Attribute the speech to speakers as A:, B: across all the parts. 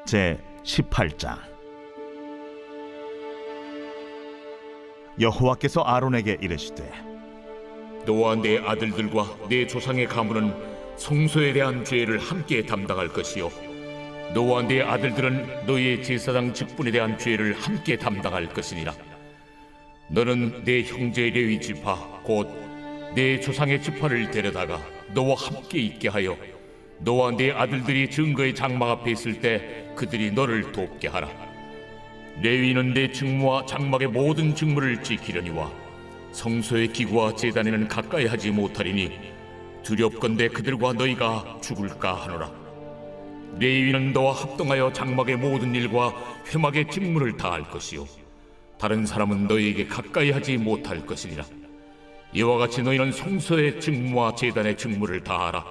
A: 제 18장. 여호와께서 아론에게 이르시되
B: 너와 내 아들들과 내 조상의 가문은 성소에 대한 죄를 함께 담당할 것이요 너와 내 아들들은 너희의 제사장 직분에 대한 죄를 함께 담당할 것이니라. 너는 내 형제 레위 지파 곧 내 조상의 지파를 데려다가 너와 함께 있게 하여 너와 내 아들들이 증거의 장막 앞에 있을 때 그들이 너를 돕게 하라. 레위는 내 직무와 장막의 모든 직무를 지키려니와 성소의 기구와 제단에는 가까이 하지 못하리니 두렵건대 그들과 너희가 죽을까 하노라. 레위는 너와 합동하여 장막의 모든 일과 회막의 직무를 다할 것이요 다른 사람은 너희에게 가까이 하지 못할 것이니라. 이와 같이 너희는 성소의 직무와 제단의 직무를 다하라.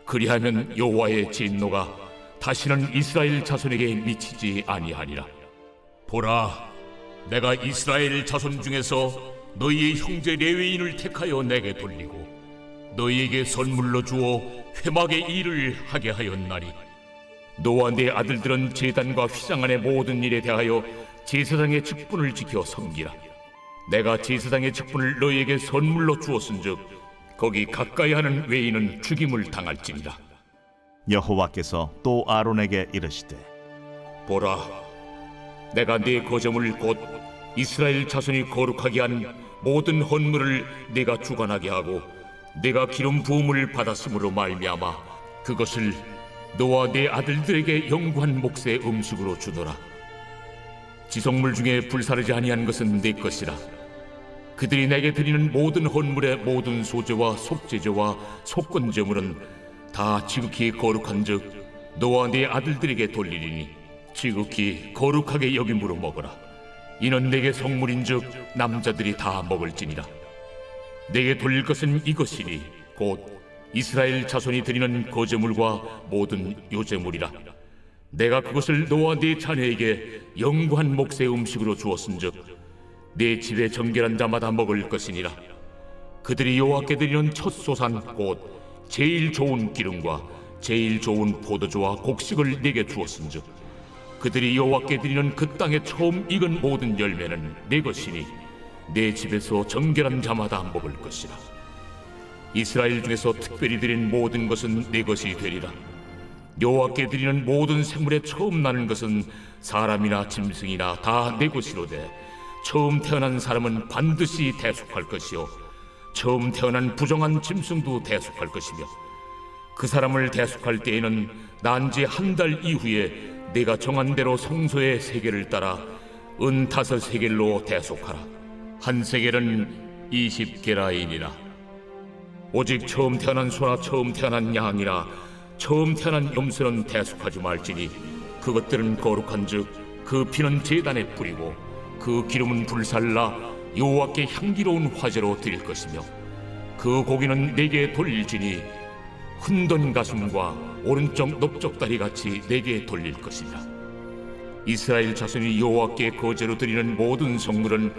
B: 그리하면 여호와의 진노가 다시는 이스라엘 자손에게 미치지 아니하리라. 보라, 내가 이스라엘 자손 중에서 너희의 형제 레위인을 택하여 내게 돌리고 너희에게 선물로 주어 회막의 일을 하게 하였나니 너와 내 아들들은 제단과 휘장 안의 모든 일에 대하여 제사장의 직분을 지켜 섬기라. 내가 제사장의 직분을 너희에게 선물로 주었은즉 거기 가까이 하는 외인은 죽임을 당할지니라.
A: 여호와께서 또 아론에게 이르시되
B: 보라, 내가 네 거저물 곧 이스라엘 자손이 거룩하게 한 모든 헌물을 네가 주관하게 하고 네가 기름 부음을 받았으므로 말미암아 그것을 너와 네 아들들에게 영구한 몫의 음식으로 주노라. 지성물 중에 불사르지 아니한 것은 네 것이라. 그들이 내게 드리는 모든 헌물의 모든 소제와 속제제와 속건제물은 다 지극히 거룩한즉 너와 네 아들들에게 돌리리니 지극히 거룩하게 여김으로 먹어라. 이는 내게 성물인즉 남자들이 다 먹을지니라. 내게 돌릴 것은 이것이니 곧 이스라엘 자손이 드리는 거제물과 모든 요제물이라. 내가 그것을 너와 네 자녀에게 영구한 몫의 음식으로 주었은즉 네 집에 정결한 자마다 먹을 것이니라. 그들이 여호와께 드리는 첫 소산 곧 제일 좋은 기름과 제일 좋은 포도주와 곡식을 네게 주었은즉 그들이 여호와께 드리는 그 땅에 처음 익은 모든 열매는 네 것이니 내 집에서 정결한 자마다 먹을 것이라. 이스라엘 중에서 특별히 드린 모든 것은 네 것이 되리라. 여호와께 드리는 모든 생물에 처음 나는 것은 사람이나 짐승이나 다 네 것이로되 처음 태어난 사람은 반드시 대속할 것이요 처음 태어난 부정한 짐승도 대속할 것이며 그 사람을 대속할 때에는 난 지 한 달 이후에 내가 정한 대로 성소의 세겔을 따라 은 5세겔로 대속하라. 한 세겔은 20게라인이라. 오직 처음 태어난 소나 처음 태어난 양이나 처음 태어난 염소는 대속하지 말지니 그것들은 거룩한즉 그 피는 제단에 뿌리고 그 기름은 불살라 여호와께 향기로운 화제로 드릴 것이며 그 고기는 내게 돌릴지니 흔든 가슴과 오른쪽 넓적다리 같이 내게 돌릴 것이라. 이스라엘 자손이 여호와께 거제로 드리는 모든 성물은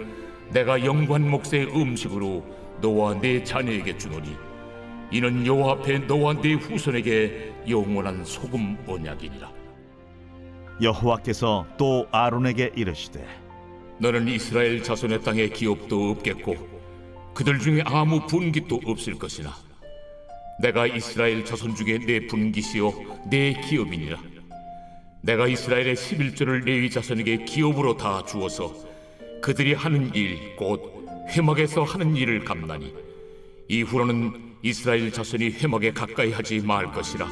B: 내가 영구한 몫의 음식으로 너와 네 자녀에게 주노니 이는 여호와 앞에 너와 네 후손에게 영원한 소금 언약이니라.
A: 여호와께서 또 아론에게 이르시되
B: 너는 이스라엘 자손의 땅에 기업도 없겠고 그들 중에 아무 분깃도 없을 것이나 내가 이스라엘 자손 중에 내 분깃이요 내 기업이니라. 내가 이스라엘의 11조를 레위 자손에게 기업으로 다 주어서 그들이 하는 일 곧 회막에서 하는 일을 갚나니 이후로는 이스라엘 자손이 회막에 가까이 하지 말 것이라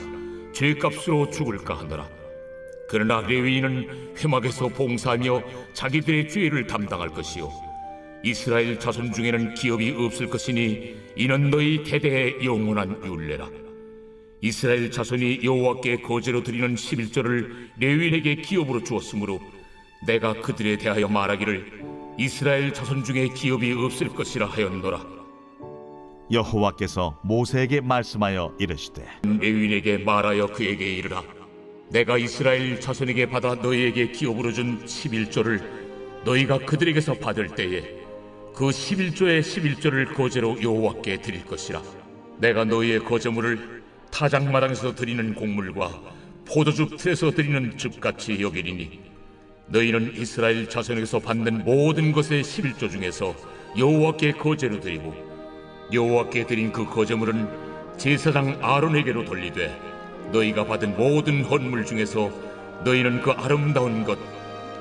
B: 죄값으로 죽을까 하노라. 그러나 레위인은 회막에서 봉사하며 자기들의 죄를 담당할 것이요 이스라엘 자손 중에는 기업이 없을 것이니 이는 너희 대대의 영원한 율례라. 이스라엘 자손이 여호와께 거제로 드리는 11조를 레위인에게 기업으로 주었으므로 내가 그들에 대하여 말하기를 이스라엘 자손 중에 기업이 없을 것이라 하였노라.
A: 여호와께서 모세에게 말씀하여 이르시되
B: 레위인에게 말하여 그에게 이르라. 내가 이스라엘 자손에게 받아 너희에게 기업으로 준 11조를 너희가 그들에게서 받을 때에 그 11조의 11조를 거제로 여호와께 드릴 것이라. 내가 너희의 거저물을 타작마당에서 드리는 곡물과 포도주 틀에서 드리는 즙같이 여기리니 너희는 이스라엘 자손에게서 받는 모든 것의 11조 중에서 여호와께 거제로 드리고 여호와께 드린 그 거제물은 제사장 아론에게로 돌리되 너희가 받은 모든 헌물 중에서 너희는 그 아름다운 것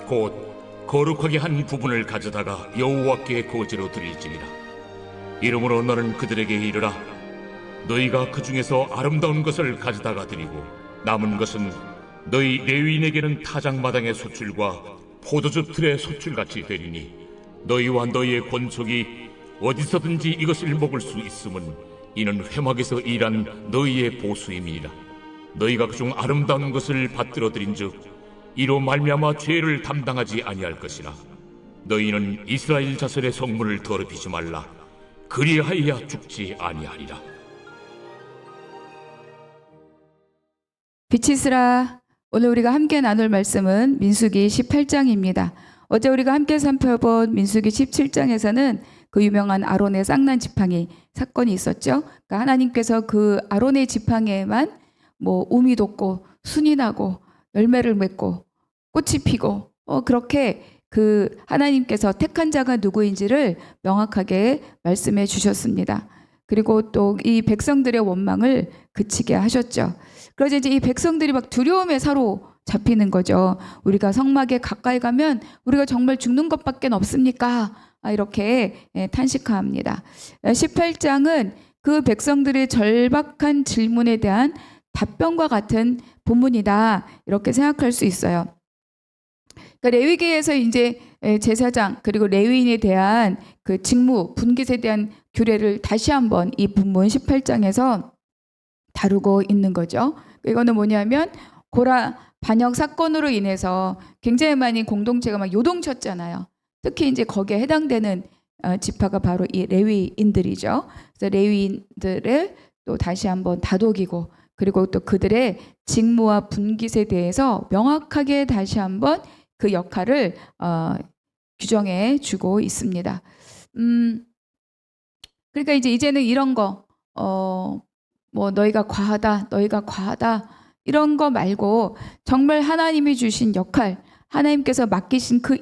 B: 곧 거룩하게 한 부분을 가져다가 여호와께 거제로 드릴지니라. 이러므로 너는 그들에게 이르라. 너희가 그 중에서 아름다운 것을 가져다가 드리고 남은 것은 너희 레위인에게는 타작마당의 소출과 포도주 틀의 소출같이 되리니 너희와 너희의 권속이 어디서든지 이것을 먹을 수 있음은 이는 회막에서 일한 너희의 보수임이니라. 너희가 그중 아름다운 것을 받들어 드린즉 이로 말미암아 죄를 담당하지 아니할 것이라. 너희는 이스라엘 자손의 성문을 더럽히지 말라. 그리하여야 죽지 아니하리라.
C: 빛이스라. 오늘 우리가 함께 나눌 말씀은 민수기 18장입니다. 어제 우리가 함께 살펴본 민수기 17장에서는 그 유명한 아론의 쌍난 지팡이 사건이 있었죠. 그러니까 하나님께서 그 아론의 지팡이에만 우미 돋고 순이 나고 열매를 맺고 꽃이 피고 그렇게 그 하나님께서 택한 자가 누구인지를 명확하게 말씀해 주셨습니다. 그리고 또 이 백성들의 원망을 그치게 하셨죠. 그러자 이제 이 백성들이 막 두려움에 사로잡히는 거죠. 우리가 성막에 가까이 가면 우리가 정말 죽는 것밖에 없습니까? 이렇게 탄식합니다. 18장은 그 백성들의 절박한 질문에 대한 답변과 같은 본문이다, 이렇게 생각할 수 있어요. 그러니까 레위기에서 이제 제사장 그리고 레위인에 대한 그 직무 분깃에 대한 규례를 다시 한번 이 본문 18장에서 다루고 있는 거죠. 이거는 뭐냐면 고라 반역 사건으로 인해서 굉장히 많이 공동체가 막 요동쳤잖아요. 특히 이제 거기에 해당되는 지파가 바로 이 레위인들이죠. 그래서 레위인들을 또 다시 한번 다독이고, 그리고 또 그들의 직무와 분깃에 대해서 명확하게 다시 한번 그 역할을 규정해 주고 있습니다. 그러니까 이제는 이런 거, 너희가 과하다 이런 거 말고 정말 하나님이 주신 역할, 하나님께서 맡기신 그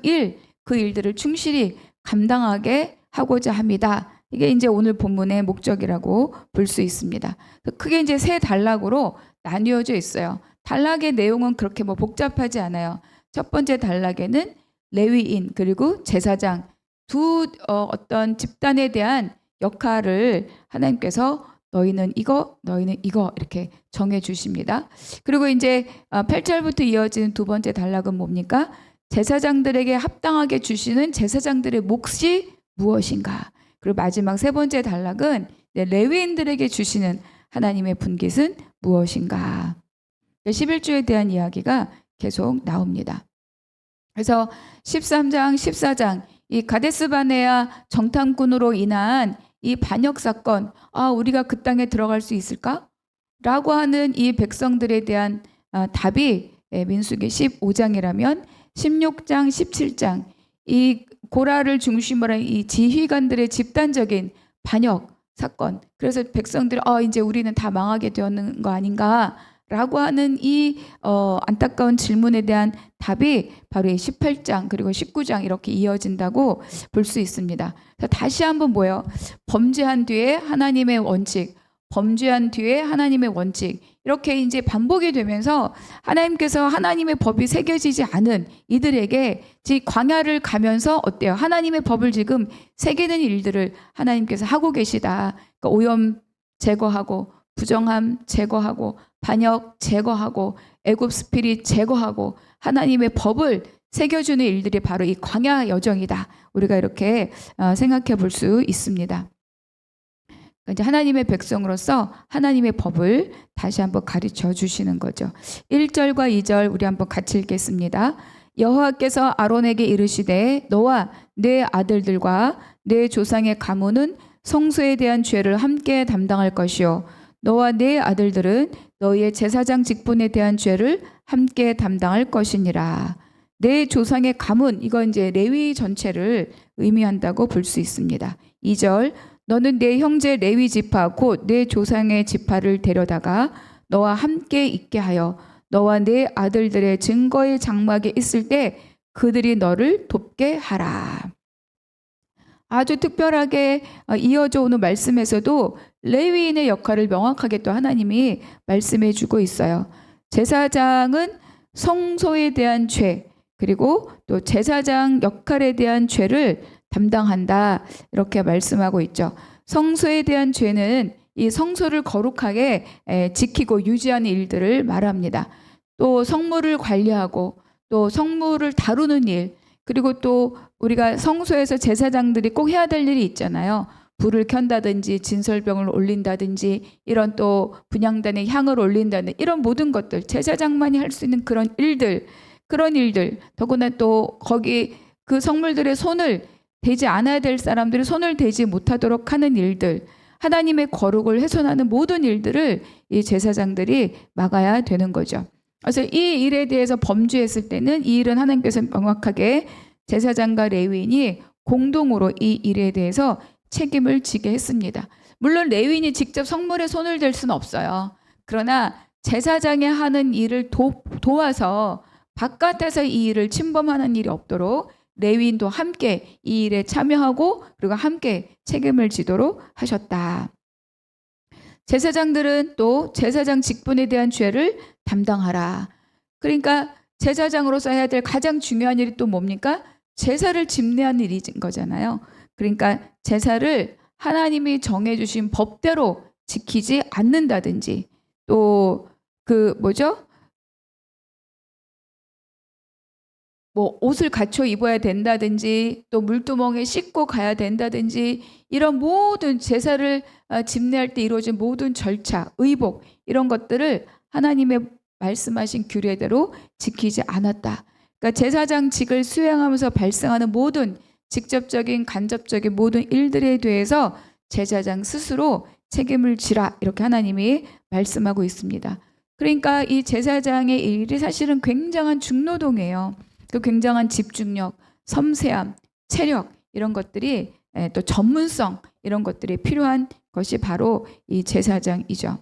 C: 일들을 충실히 감당하게 하고자 합니다. 이게 이제 오늘 본문의 목적이라고 볼 수 있습니다. 크게 이제 세 단락으로 나뉘어져 있어요. 단락의 내용은 그렇게 복잡하지 않아요. 첫 번째 단락에는 레위인 그리고 제사장 두 어떤 집단에 대한 역할을 하나님께서 너희는 이거, 너희는 이거 이렇게 정해 주십니다. 그리고 이제 8절부터 이어지는 두 번째 단락은 뭡니까? 제사장들에게 합당하게 주시는 제사장들의 몫이 무엇인가? 그리고 마지막 세 번째 단락은 레위인들에게 주시는 하나님의 분깃은 무엇인가? 11조에 대한 이야기가 계속 나옵니다. 그래서 13장, 14장 이 가데스 바네아 정탐꾼으로 인한 이 반역 사건, 우리가 그 땅에 들어갈 수 있을까? 라고 하는 이 백성들에 대한 답이 민수기 15장이라면 16장, 17장 이 고라를 중심으로 한 이 지휘관들의 집단적인 반역 사건, 그래서 백성들이 이제 우리는 다 망하게 되었는 거 아닌가 라고 하는 이 안타까운 질문에 대한 답이 바로 이 18장 그리고 19장 이렇게 이어진다고 볼 수 있습니다. 다시 한번 범죄한 뒤에 하나님의 원칙, 범죄한 뒤에 하나님의 원칙, 이렇게 이제 반복이 되면서 하나님께서 하나님의 법이 새겨지지 않은 이들에게 광야를 가면서 어때요? 하나님의 법을 지금 새기는 일들을 하나님께서 하고 계시다. 그러니까 오염 제거하고 부정함 제거하고 반역 제거하고 애굽 스피릿 제거하고 하나님의 법을 새겨주는 일들이 바로 이 광야 여정이다. 우리가 이렇게 생각해 볼 수 있습니다. 이제 하나님의 백성으로서 하나님의 법을 다시 한번 가르쳐 주시는 거죠. 1절과 2절 우리 한번 같이 읽겠습니다. 여호와께서 아론에게 이르시되 너와 네 아들들과 네 조상의 가문은 성소에 대한 죄를 함께 담당할 것이요 너와 네 아들들은 너희의 제사장 직분에 대한 죄를 함께 담당할 것이니라. 네 조상의 가문, 이건 이제 레위 전체를 의미한다고 볼 수 있습니다. 2절 너는 네 형제 레위 지파 곧 네 조상의 지파를 데려다가 너와 함께 있게 하여 너와 네 아들들의 증거의 장막에 있을 때 그들이 너를 돕게 하라. 아주 특별하게 이어져 오는 말씀에서도 레위인의 역할을 명확하게 또 하나님이 말씀해 주고 있어요. 제사장은 성소에 대한 죄, 그리고 또 제사장 역할에 대한 죄를 담당한다, 이렇게 말씀하고 있죠. 성소에 대한 죄는 이 성소를 거룩하게 지키고 유지하는 일들을 말합니다. 또 성물을 관리하고 또 성물을 다루는 일, 그리고 또 우리가 성소에서 제사장들이 꼭 해야 될 일이 있잖아요. 불을 켠다든지 진설병을 올린다든지 이런 또 분향단에 향을 올린다는 이런 모든 것들, 제사장만이 할 수 있는 그런 일들, 더구나 또 거기 그 성물들의 손을 대지 않아야 될 사람들이 손을 대지 못하도록 하는 일들, 하나님의 거룩을 훼손하는 모든 일들을 이 제사장들이 막아야 되는 거죠. 그래서 이 일에 대해서 범죄했을 때는 이 일은 하나님께서 명확하게 제사장과 레위인이 공동으로 이 일에 대해서 책임을 지게 했습니다. 물론 레위인이 직접 성물에 손을 댈 수는 없어요. 그러나 제사장이 하는 일을 도와서 바깥에서 이 일을 침범하는 일이 없도록 레위인도 함께 이 일에 참여하고 그리고 함께 책임을 지도록 하셨다. 제사장들은 또 제사장 직분에 대한 죄를 담당하라. 그러니까 제사장으로서 해야 될 가장 중요한 일이 또 뭡니까? 제사를 집례하는 일인 거잖아요. 그러니까 제사를 하나님이 정해주신 법대로 지키지 않는다든지, 또 뭐 옷을 갖춰 입어야 된다든지, 또 물두멍에 씻고 가야 된다든지, 이런 모든 제사를 집례할 때 이루어진 모든 절차, 의복, 이런 것들을 하나님의 말씀하신 규례대로 지키지 않았다. 그러니까 제사장직을 수행하면서 발생하는 모든 직접적인 간접적인 모든 일들에 대해서 제사장 스스로 책임을 지라, 이렇게 하나님이 말씀하고 있습니다. 그러니까 이 제사장의 일이 사실은 굉장한 중노동이에요. 그 굉장한 집중력, 섬세함, 체력, 이런 것들이, 또 전문성, 이런 것들이 필요한 것이 바로 이 제사장이죠.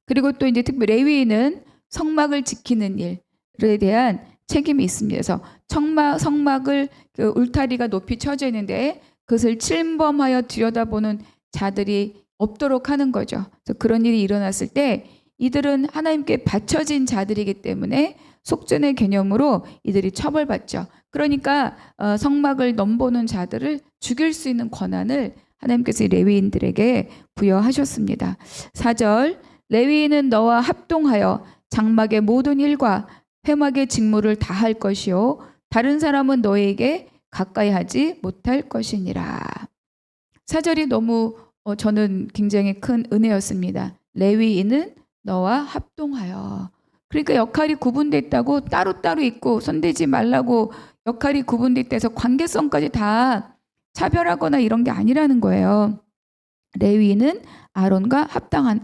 C: 그리고 또 이제 특히 레위인은 성막을 지키는 일에 대한 책임이 있습니다. 그래서 성막을 그 울타리가 높이 쳐져 있는데 그것을 침범하여 들여다보는 자들이 없도록 하는 거죠. 그래서 그런 일이 일어났을 때 이들은 하나님께 바쳐진 자들이기 때문에 속전의 개념으로 이들이 처벌받죠. 그러니까 성막을 넘보는 자들을 죽일 수 있는 권한을 하나님께서 레위인들에게 부여하셨습니다. 4절, 레위인은 너와 합동하여 장막의 모든 일과 회막의 직무를 다할 것이요 다른 사람은 너에게 가까이 하지 못할 것이니라. 4절이 너무 저는 굉장히 큰 은혜였습니다. 레위인은 너와 합동하여. 그러니까 역할이 구분되어 있다고 따로따로 있고 손대지 말라고 역할이 구분되어 있다서 관계성까지 다 차별하거나 이런 게 아니라는 거예요. 레위인은 아론과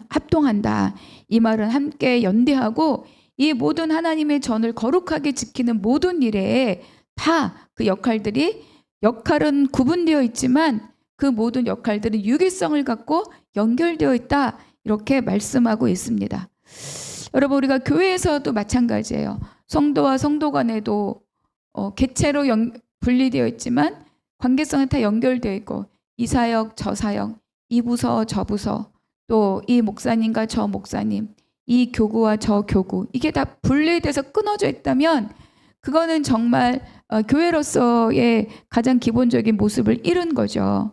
C: 합동한다. 이 말은 함께 연대하고 이 모든 하나님의 전을 거룩하게 지키는 모든 일에 다 그 역할은 구분되어 있지만 그 모든 역할들은 유기성을 갖고 연결되어 있다, 이렇게 말씀하고 있습니다. 여러분, 우리가 교회에서도 마찬가지예요. 성도와 성도 간에도 개체로 분리되어 있지만 관계성은 다 연결되어 있고, 이 사역 저 사역, 이 부서 저 부서, 또 이 목사님과 저 목사님, 이 교구와 저 교구, 이게 다 분리돼서 끊어져 있다면 그거는 정말 교회로서의 가장 기본적인 모습을 잃은 거죠.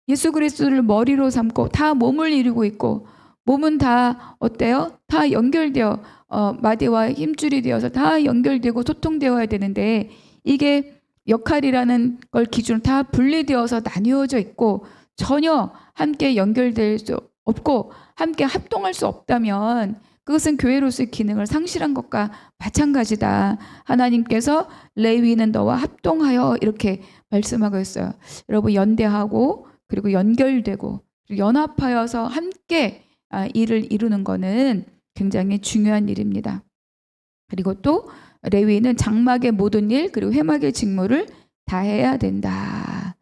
C: 예수 그리스도를 머리로 삼고 다 몸을 이루고 있고, 몸은 다 어때요? 다 연결되어 마디와 힘줄이 되어서 다 연결되고 소통되어야 되는데, 이게 역할이라는 걸 기준으로 다 분리되어서 나뉘어져 있고 전혀 함께 연결될 수 없고 함께 합동할 수 없다면 그것은 교회로서의 기능을 상실한 것과 마찬가지다. 하나님께서 레위는 너와 합동하여, 이렇게 말씀하고 있어요. 여러분, 연대하고 그리고 연결되고 연합하여서 함께 일을 이루는 것은 굉장히 중요한 일입니다. 그리고 또 레위는 장막의 모든 일 그리고 회막의 직무를 다 해야 된다.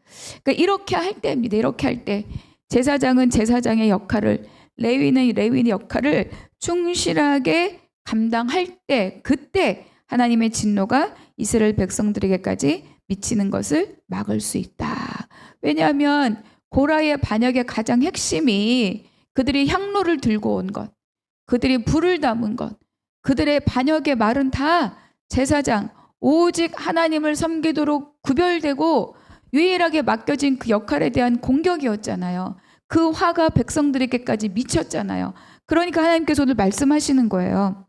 C: 그러니까 이렇게 할 때입니다. 이렇게 할 때 제사장은 제사장의 역할을, 레위인은 레위인의 역할을 충실하게 감당할 때, 그때 하나님의 진노가 이스라엘 백성들에게까지 미치는 것을 막을 수 있다. 왜냐하면 고라의 반역의 가장 핵심이 그들이 향로를 들고 온 것, 그들이 불을 담은 것, 그들의 반역의 말은 다 제사장, 오직 하나님을 섬기도록 구별되고 유일하게 맡겨진 그 역할에 대한 공격이었잖아요. 그 화가 백성들에게까지 미쳤잖아요. 그러니까 하나님께서 오늘 말씀하시는 거예요.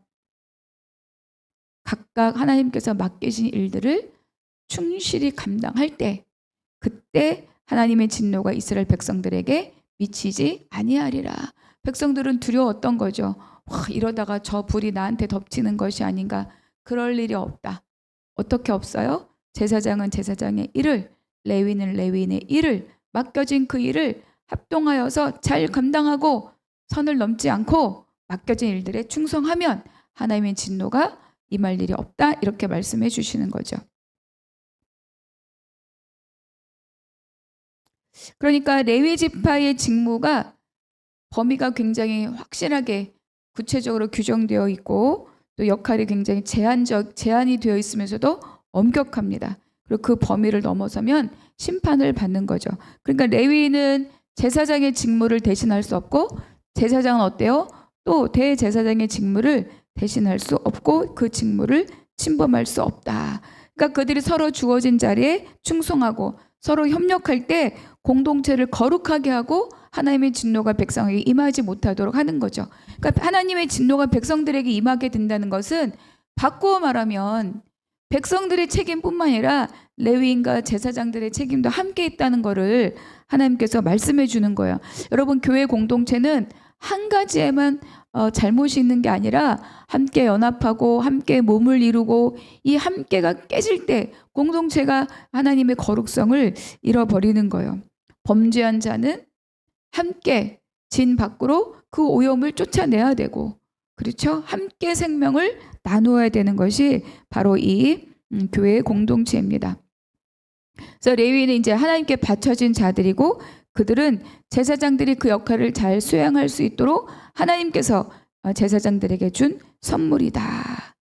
C: 각각 하나님께서 맡기신 일들을 충실히 감당할 때, 그때 하나님의 진노가 이스라엘 백성들에게 미치지 아니하리라. 백성들은 두려웠던 거죠. 와, 이러다가 저 불이 나한테 덮치는 것이 아닌가. 그럴 일이 없다. 어떻게 없어요? 제사장은 제사장의 일을, 레위인은 레위인의 일을, 맡겨진 그 일을 합동하여서 잘 감당하고 선을 넘지 않고 맡겨진 일들에 충성하면 하나님의 진노가 임할 일이 없다. 이렇게 말씀해 주시는 거죠. 그러니까 레위 지파의 직무가 범위가 굉장히 확실하게 구체적으로 규정되어 있고 또 역할이 굉장히 제한이 되어 있으면서도 엄격합니다. 그리고 그 범위를 넘어서면 심판을 받는 거죠. 그러니까 레위인은 제사장의 직무를 대신할 수 없고 제사장은 어때요? 또 대제사장의 직무를 대신할 수 없고 그 직무를 침범할 수 없다. 그러니까 그들이 서로 주어진 자리에 충성하고 서로 협력할 때 공동체를 거룩하게 하고 하나님의 진노가 백성에게 임하지 못하도록 하는 거죠. 그러니까 하나님의 진노가 백성들에게 임하게 된다는 것은 바꾸어 말하면 백성들의 책임뿐만 아니라 레위인과 제사장들의 책임도 함께 있다는 것을 하나님께서 말씀해 주는 거예요. 여러분, 교회 공동체는 한 가지에만 잘못이 있는 게 아니라 함께 연합하고 함께 몸을 이루고 이 함께가 깨질 때 공동체가 하나님의 거룩성을 잃어버리는 거예요. 범죄한 자는 함께 진 밖으로 그 오염을 쫓아내야 되고, 그렇죠? 함께 생명을 나누어야 되는 것이 바로 이 교회의 공동체입니다. 그래서 레위인은 이제 하나님께 바쳐진 자들이고 그들은 제사장들이 그 역할을 잘 수행할 수 있도록 하나님께서 제사장들에게 준 선물이다.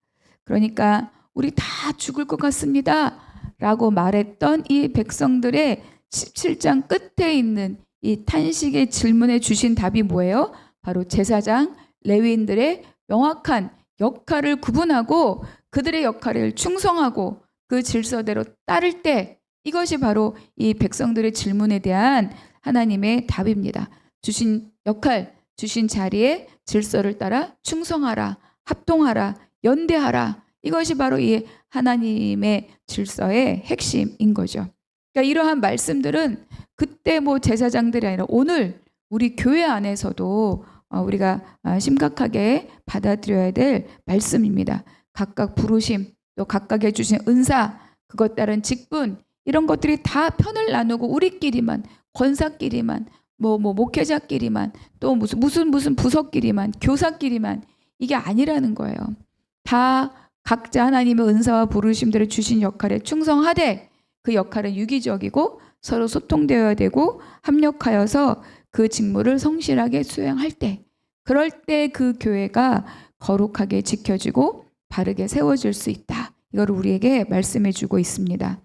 C: 그러니까 우리 다 죽을 것 같습니다 라고 말했던 이 백성들의 17장 끝에 있는 이 탄식의 질문에 주신 답이 뭐예요? 바로 제사장, 레위인들의 명확한 역할을 구분하고 그들의 역할을 충성하고 그 질서대로 따를 때, 이것이 바로 이 백성들의 질문에 대한 하나님의 답입니다. 주신 역할, 주신 자리에 질서를 따라 충성하라, 합동하라, 연대하라. 이것이 바로 이 하나님의 질서의 핵심인 거죠. 그러니까 이러한 말씀들은 그때 뭐 제사장들이 아니라 오늘 우리 교회 안에서도 우리가 심각하게 받아들여야 될 말씀입니다. 각각 부르심, 또 각각의 주신 은사, 그것 따른 직분, 이런 것들이 다 편을 나누고 우리끼리만, 권사끼리만, 뭐 목회자끼리만, 또 무슨 부서끼리만, 교사끼리만, 이게 아니라는 거예요. 다 각자 하나님의 은사와 부르심들을 주신 역할에 충성하되 그 역할은 유기적이고 서로 소통되어야 되고 합력하여서 그 직무를 성실하게 수행할 때, 그럴 때 그 교회가 거룩하게 지켜지고 바르게 세워질 수 있다. 이걸 우리에게 말씀해 주고 있습니다.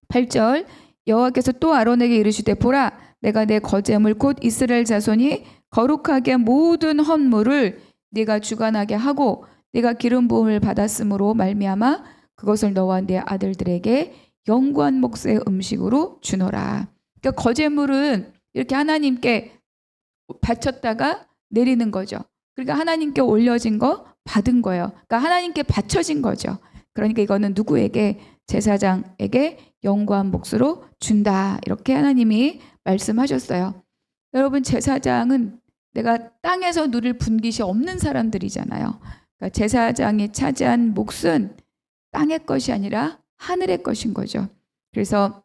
C: 8절, 여호와께서 또 아론에게 이르시되 보라, 내가 내 거제물 곧 이스라엘 자손이 거룩하게 한 모든 헌물을 네가 주관하게 하고 네가 기름 부음을 받았으므로 말미암아 그것을 너와 네 아들들에게 영구한 몫의 음식으로 주노라. 그러니까 거제물은 이렇게 하나님께 바쳤다가 내리는 거죠. 그러니까 하나님께 올려진 거 받은 거예요. 그러니까 하나님께 바쳐진 거죠. 그러니까 이거는 누구에게? 제사장에게 영구한 몫으로 준다. 이렇게 하나님이 말씀하셨어요. 여러분, 제사장은 내가 땅에서 누릴 분깃이 없는 사람들이잖아요. 그러니까 제사장이 차지한 몫은 땅의 것이 아니라 하늘의 것인 거죠. 그래서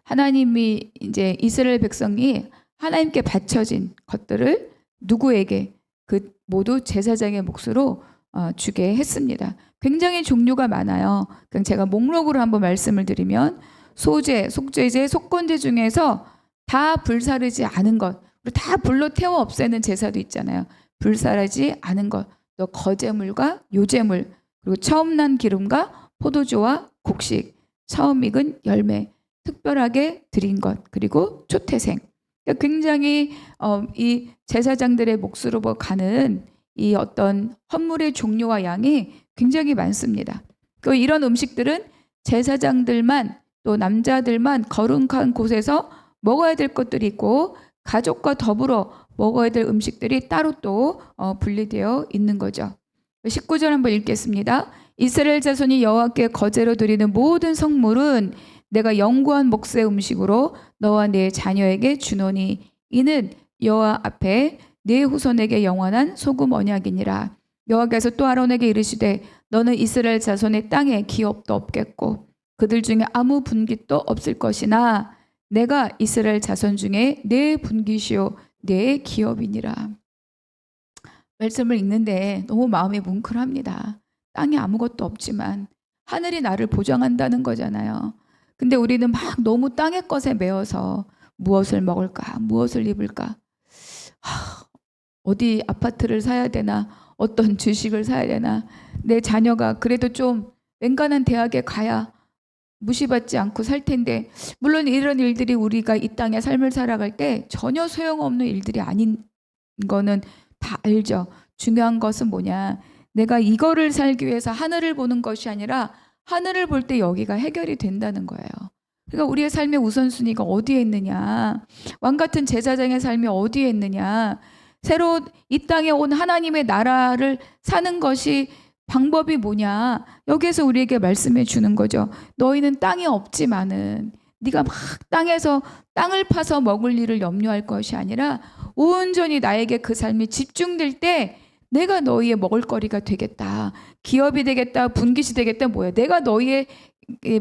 C: 하나님이 이제 이스라엘 백성이 하나님께 바쳐진 것들을 누구에게? 그 모두 제사장의 몫으로 주게 했습니다. 굉장히 종류가 많아요. 그럼 제가 목록으로 한번 말씀을 드리면 소제, 속죄제, 속건제 중에서 다 불사르지 않은 것, 그리고 다 불로 태워 없애는 제사도 있잖아요. 불사르지 않은 것, 또 거제물과 요제물, 그리고 처음 난 기름과 포도주와 곡식, 처음 익은 열매, 특별하게 드린 것, 그리고 초태생. 그러니까 굉장히 이 제사장들의 몫으로 가는 이 어떤 헌물의 종류와 양이 굉장히 많습니다. 그 이런 음식들은 제사장들만 또 남자들만 거룩한 곳에서 먹어야 될 것들이 있고 가족과 더불어 먹어야 될 음식들이 따로 또 분리되어 있는 거죠. 19절 한번 읽겠습니다. 이스라엘 자손이 여호와께 거제로 드리는 모든 성물은 내가 영구한 몫의 음식으로 너와 네 자녀에게 주노니 이는 여호와 앞에 네 후손에게 영원한 소금 언약이니라. 여호와께서 또 아론에게 이르시되 너는 이스라엘 자손의 땅에 기업도 없겠고 그들 중에 아무 분깃도 없을 것이나 내가 이스라엘 자손 중에 내 분깃이요 내 기업이니라. 말씀을 읽는데 너무 마음이 뭉클합니다. 땅에 아무것도 없지만 하늘이 나를 보장한다는 거잖아요. 근데 우리는 막 너무 땅의 것에 매여서 무엇을 먹을까, 무엇을 입을까, 어디 아파트를 사야 되나, 어떤 주식을 사야 되나, 내 자녀가 그래도 좀 맹간한 대학에 가야 무시받지 않고 살 텐데, 물론 이런 일들이 우리가 이 땅에 삶을 살아갈 때 전혀 소용없는 일들이 아닌 거는 다 알죠. 중요한 것은 뭐냐, 내가 이거를 살기 위해서 하늘을 보는 것이 아니라 하늘을 볼 때 여기가 해결이 된다는 거예요. 그러니까 우리의 삶의 우선순위가 어디에 있느냐, 왕 같은 제사장의 삶이 어디에 있느냐, 새로 이 땅에 온 하나님의 나라를 사는 것이 방법이 뭐냐, 여기에서 우리에게 말씀해 주는 거죠. 너희는 땅이 없지만은 네가 막 땅에서 땅을 파서 먹을 일을 염려할 것이 아니라 온전히 나에게 그 삶이 집중될 때 내가 너희의 먹을거리가 되겠다, 기업이 되겠다, 분깃이 되겠다, 뭐야, 내가 너희의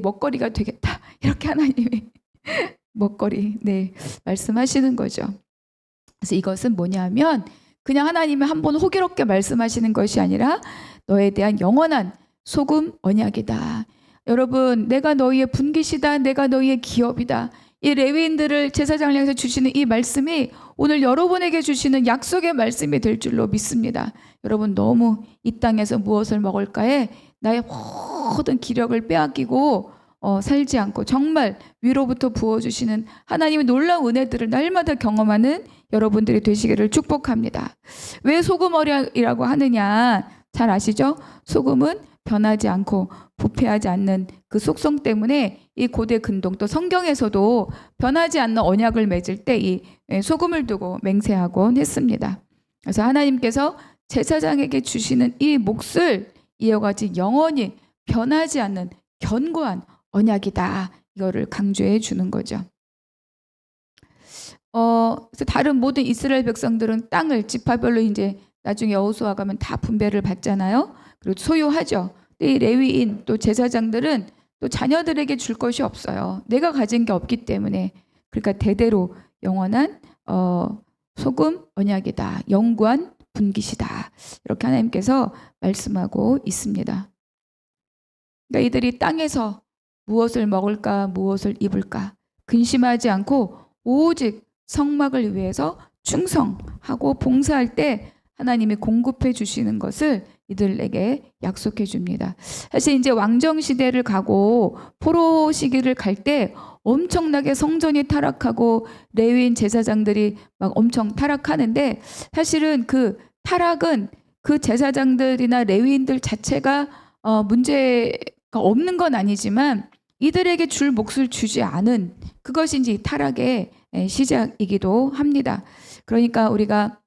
C: 먹거리가 되겠다, 이렇게 하나님이 먹거리 말씀하시는 거죠. 그래서 이것은 뭐냐면 그냥 하나님이 한번 호기롭게 말씀하시는 것이 아니라 너에 대한 영원한 소금 언약이다. 여러분, 내가 너희의 분깃이다, 내가 너희의 기업이다. 이 레위인들을 제사장을 향해서 주시는 이 말씀이 오늘 여러분에게 주시는 약속의 말씀이 될 줄로 믿습니다. 여러분, 너무 이 땅에서 무엇을 먹을까에 나의 모든 기력을 빼앗기고 살지 않고 정말 위로부터 부어주시는 하나님의 놀라운 은혜들을 날마다 경험하는 여러분들이 되시기를 축복합니다. 왜 소금 언약이라고 하느냐 잘 아시죠? 소금은 변하지 않고 부패하지 않는 그 속성 때문에 이 고대 근동 또 성경에서도 변하지 않는 언약을 맺을 때 이 소금을 두고 맹세하곤 했습니다. 그래서 하나님께서 제사장에게 주시는 이 몫을 이와 같이 영원히 변하지 않는 견고한 언약이다, 이거를 강조해 주는 거죠. 그래서 다른 모든 이스라엘 백성들은 땅을 지파별로 이제 나중에 여호수아 가면 다 분배를 받잖아요. 그리고 소유하죠. 근데 이 레위인 또 제사장들은 또 자녀들에게 줄 것이 없어요. 내가 가진 게 없기 때문에. 그러니까 대대로 영원한 소금 언약이다, 영구한 분깃이다, 이렇게 하나님께서 말씀하고 있습니다. 그러니까 이들이 땅에서 무엇을 먹을까, 무엇을 입을까 근심하지 않고 오직 성막을 위해서 충성하고 봉사할 때 하나님이 공급해 주시는 것을 이들에게 약속해 줍니다. 사실 이제 왕정 시대를 가고 포로 시기를 갈 때 엄청나게 성전이 타락하고 레위인 제사장들이 막 엄청 타락하는데, 사실은 그 타락은 그 제사장들이나 레위인들 자체가 문제가 없는 건 아니지만 이들에게 줄 몫을 주지 않은 그것이 이제 타락의 시작이기도 합니다. 그러니까 우리가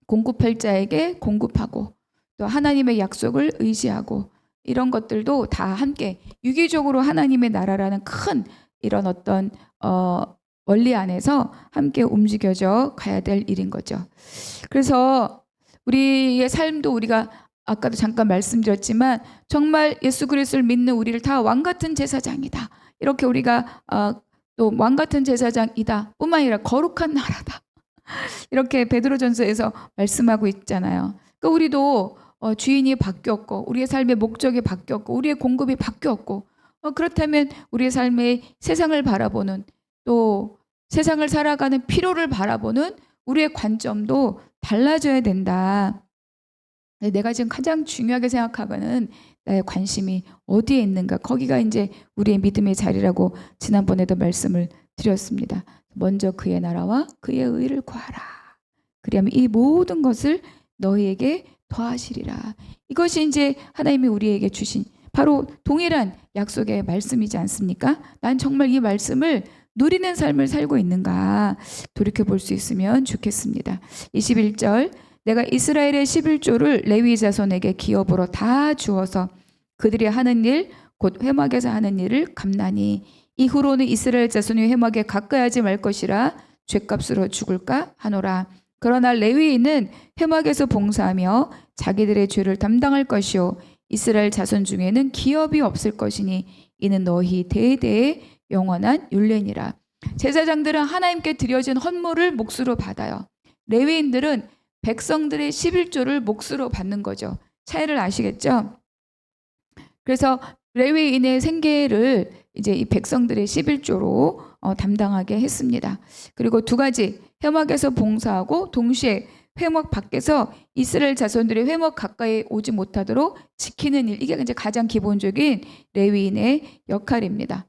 C: 공급할 자에게 공급하고 또 하나님의 약속을 의지하고 이런 것들도 다 함께 유기적으로 하나님의 나라라는 큰 이런 어떤 원리 안에서 함께 움직여져 가야 될 일인 거죠. 그래서 우리의 삶도 우리가 아까도 잠깐 말씀드렸지만 정말 예수 그리스도를 믿는 우리를 다 왕같은 제사장이다, 이렇게 우리가 또 왕같은 제사장이다 뿐만 아니라 거룩한 나라다, 이렇게 베드로전서에서 말씀하고 있잖아요. 그러니까 우리도 주인이 바뀌었고 우리의 삶의 목적이 바뀌었고 우리의 공급이 바뀌었고 그렇다면 우리의 삶의 세상을 바라보는 또 세상을 살아가는 필요를 바라보는 우리의 관점도 달라져야 된다. 내가 지금 가장 중요하게 생각하고는 나의 관심이 어디에 있는가. 거기가 이제 우리의 믿음의 자리라고 지난번에도 말씀을 드렸습니다. 먼저 그의 나라와 그의 의를 구하라. 그리하면 이 모든 것을 너희에게 더하시리라. 이것이 이제 하나님이 우리에게 주신 바로 동일한 약속의 말씀이지 않습니까? 난 정말 이 말씀을 누리는 삶을 살고 있는가 돌이켜 볼 수 있으면 좋겠습니다. 21절 내가 이스라엘의 11조를 레위 자손에게 기업으로 다 주어서 그들이 하는 일 곧 회막에서 하는 일을 갚나니 이후로는 이스라엘 자손이 회막에 가까이 하지 말 것이라 죗값으로 죽을까 하노라. 그러나 레위인은 회막에서 봉사하며 자기들의 죄를 담당할 것이요 이스라엘 자손 중에는 기업이 없을 것이니 이는 너희 대대의 영원한 율례니라. 제사장들은 하나님께 드려진 헌물을 몫으로 받아요. 레위인들은 백성들의 11조를 몫으로 받는 거죠. 차이를 아시겠죠? 그래서 레위인의 생계를 이제 이 백성들의 11조로 담당하게 했습니다. 그리고 두 가지, 회막에서 봉사하고 동시에 회막 밖에서 이스라엘 자손들이 회막 가까이 오지 못하도록 지키는 일, 이게 이제 가장 기본적인 레위인의 역할입니다.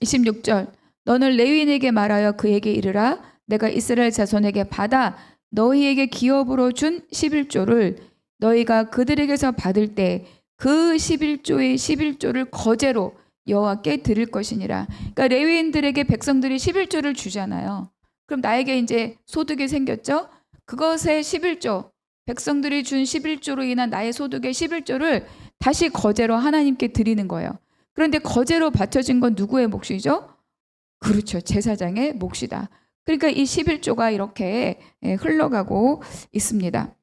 C: 26절 너는 레위인에게 말하여 그에게 이르라 내가 이스라엘 자손에게 받아 너희에게 기업으로 준 11조를 너희가 그들에게서 받을 때 그 11조의 11조를 거제로 여호와께 드릴 것이니라. 그러니까 레위인들에게 백성들이 11조를 주잖아요. 그럼 나에게 이제 소득이 생겼죠? 그것의 11조, 백성들이 준 11조로 인한 나의 소득의 11조를 다시 거제로 하나님께 드리는 거예요. 그런데 거제로 바쳐진 건 누구의 몫이죠? 그렇죠. 제사장의 몫이다. 그러니까 이 11조가 이렇게 흘러가고 있습니다.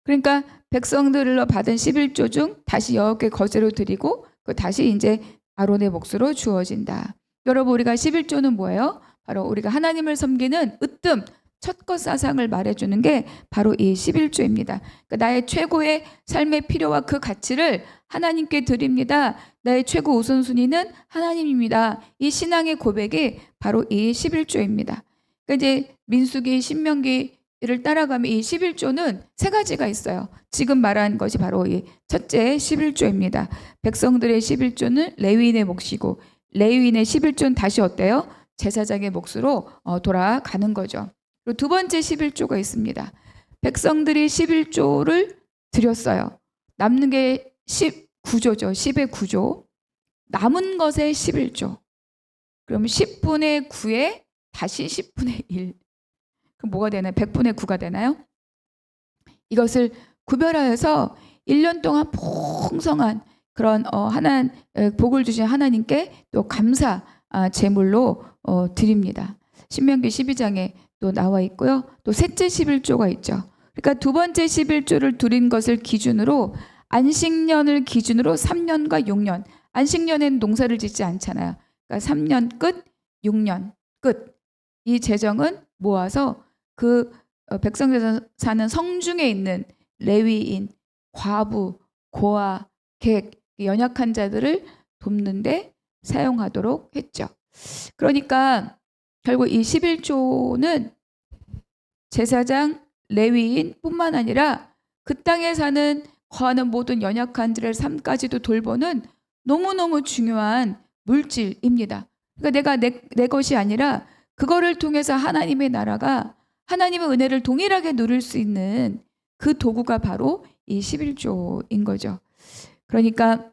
C: 그러니까 백성들로 받은 11조 중 다시 여호와께 거제로 드리고 그 다시 이제 아론의 몫으로 주어진다. 여러분 우리가 11조는 뭐예요? 바로 우리가 하나님을 섬기는 으뜸 첫것 사상을 말해주는 게 바로 이 11조입니다. 그러니까 나의 최고의 삶의 필요와 그 가치를 하나님께 드립니다. 나의 최고 우선순위는 하나님입니다. 이 신앙의 고백이 바로 이 11조입니다. 그러니까 이제 민수기, 신명기를 따라가면 이 11조는 세 가지가 있어요. 지금 말한 것이 바로 이 첫째 11조입니다. 백성들의 11조는 레위인의 몫이고 레위인의 11조는 다시 어때요? 제사장의 몫으로 돌아가는 거죠. 그리고 두 번째 11조가 있습니다. 백성들이 11조를 드렸어요. 남는 게 19조죠. 10의 9조. 남은 것의 11조. 그럼 10분의 9에 다시 10분의 1. 그럼 뭐가 되나요? 100분의 9가 되나요? 이것을 구별하여서 1년 동안 풍성한 그런 복을 주신 하나님께 또 감사 제물로 드립니다. 신명기 12장에 또 나와 있고요. 또 셋째 11조가 있죠. 그러니까 두 번째 11조를 드린 것을 기준으로 안식년을 기준으로 3년과 6년. 안식년에는 농사를 짓지 않잖아요. 그러니까 3년 끝, 6년 끝. 이 재정은 모아서 그 백성들 사는 성중에 있는 레위인, 과부, 고아, 객, 연약한 자들을 돕는데 사용하도록 했죠. 그러니까 결국 이 11조는 제사장, 레위인 뿐만 아니라 그 땅에 사는 거하는 모든 연약한 자들의 삶까지도 돌보는 너무너무 중요한 물질입니다. 그러니까 내가 내 것이 아니라 그거를 통해서 하나님의 나라가 하나님의 은혜를 동일하게 누릴 수 있는 그 도구가 바로 이 11조인 거죠. 그러니까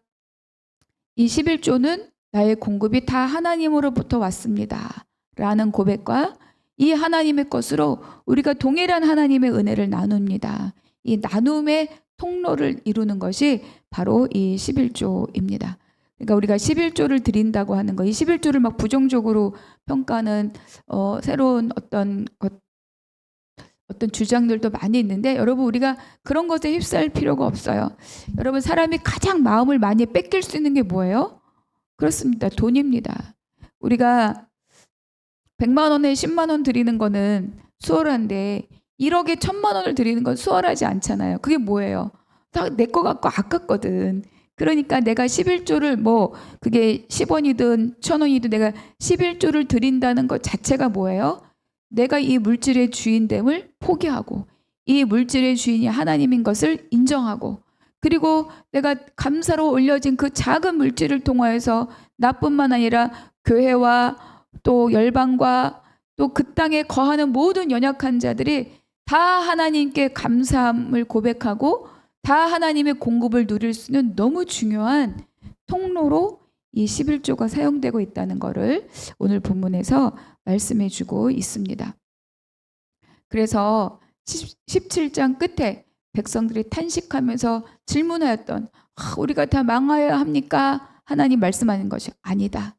C: 이 11조는 나의 공급이 다 하나님으로부터 왔습니다. 라는 고백과 이 하나님의 것으로 우리가 동일한 하나님의 은혜를 나눕니다. 이 나눔의 통로를 이루는 것이 바로 이 11조입니다. 그러니까 우리가 11조를 드린다고 하는 거, 이 11조를 막 부정적으로 평가하는 새로운 어떤 주장들도 많이 있는데 여러분 우리가 그런 것에 휩싸일 필요가 없어요. 여러분 사람이 가장 마음을 많이 뺏길 수 있는 게 뭐예요? 그렇습니다. 돈입니다. 우리가 100만 원에 10만 원 드리는 거는 수월한데 1억에 1000만 원을 드리는 건 수월하지 않잖아요. 그게 뭐예요? 다 내 거 같고 아깝거든. 그러니까 내가 11조를 뭐 그게 10원이든 1,000원이든 내가 11조를 드린다는 것 자체가 뭐예요? 내가 이 물질의 주인됨을 포기하고 이 물질의 주인이 하나님인 것을 인정하고, 그리고 내가 감사로 올려진 그 작은 물질을 통하여서 나뿐만 아니라 교회와 또 열방과 또 그 땅에 거하는 모든 연약한 자들이 다 하나님께 감사함을 고백하고 다 하나님의 공급을 누릴 수 있는 너무 중요한 통로로 이 11조가 사용되고 있다는 것을 오늘 본문에서 말씀해 주고 있습니다. 그래서 17장 끝에 백성들이 탄식하면서 질문하였던 우리가 다 망하여야 합니까? 하나님 말씀하는 것이 아니다.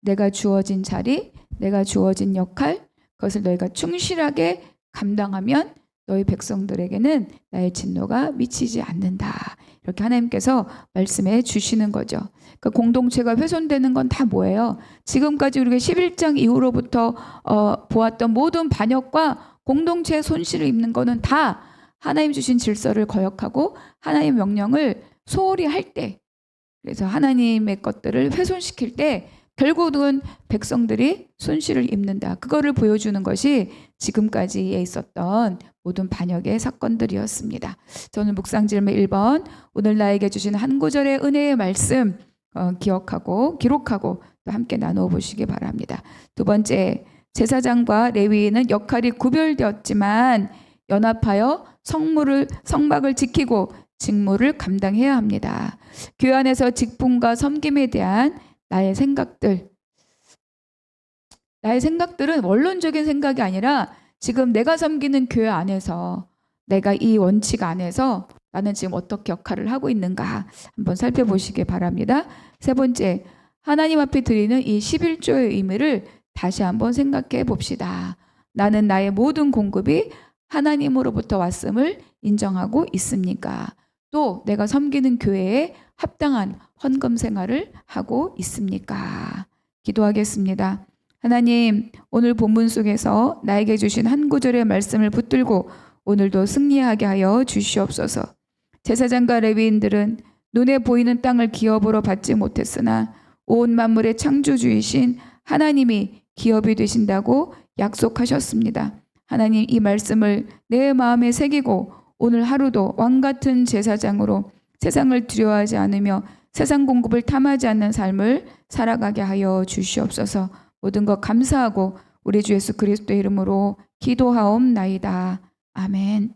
C: 내가 주어진 자리, 내가 주어진 역할, 그것을 너희가 충실하게 감당하면 너희 백성들에게는 나의 진노가 미치지 않는다. 이렇게 하나님께서 말씀해 주시는 거죠. 그러니까 공동체가 훼손되는 건 다 뭐예요? 지금까지 우리가 11장 이후로부터 보았던 모든 반역과 공동체의 손실을 입는 거는 다 하나님 주신 질서를 거역하고 하나님의 명령을 소홀히 할 때, 그래서 하나님의 것들을 훼손시킬 때 결국은 백성들이 손실을 입는다. 그거를 보여주는 것이 지금까지에 있었던 모든 반역의 사건들이었습니다. 저는 묵상 질문 1번, 오늘 나에게 주신 한 구절의 은혜의 말씀 기억하고 기록하고 또 함께 나누어 보시기 바랍니다. 두 번째, 제사장과 레위인은 역할이 구별되었지만 연합하여 성막을 지키고 직무를 감당해야 합니다. 교회 안에서 직분과 섬김에 대한 나의 생각들은 원론적인 생각이 아니라 지금 내가 섬기는 교회 안에서 내가 이 원칙 안에서 나는 지금 어떻게 역할을 하고 있는가 한번 살펴보시기 바랍니다. 세 번째, 하나님 앞에 드리는 이 11조의 의미를 다시 한번 생각해 봅시다. 나는 나의 모든 공급이 하나님으로부터 왔음을 인정하고 있습니까? 또 내가 섬기는 교회에 합당한 헌금 생활을 하고 있습니까? 기도하겠습니다. 하나님, 오늘 본문 속에서 나에게 주신 한 구절의 말씀을 붙들고 오늘도 승리하게 하여 주시옵소서. 제사장과 레위인들은 눈에 보이는 땅을 기업으로 받지 못했으나 온 만물의 창조주이신 하나님이 기업이 되신다고 약속하셨습니다. 하나님, 이 말씀을 내 마음에 새기고 오늘 하루도 왕같은 제사장으로 세상을 두려워하지 않으며 세상 공급을 탐하지 않는 삶을 살아가게 하여 주시옵소서. 모든 것 감사하고 우리 주 예수 그리스도의 이름으로 기도하옵나이다. 아멘.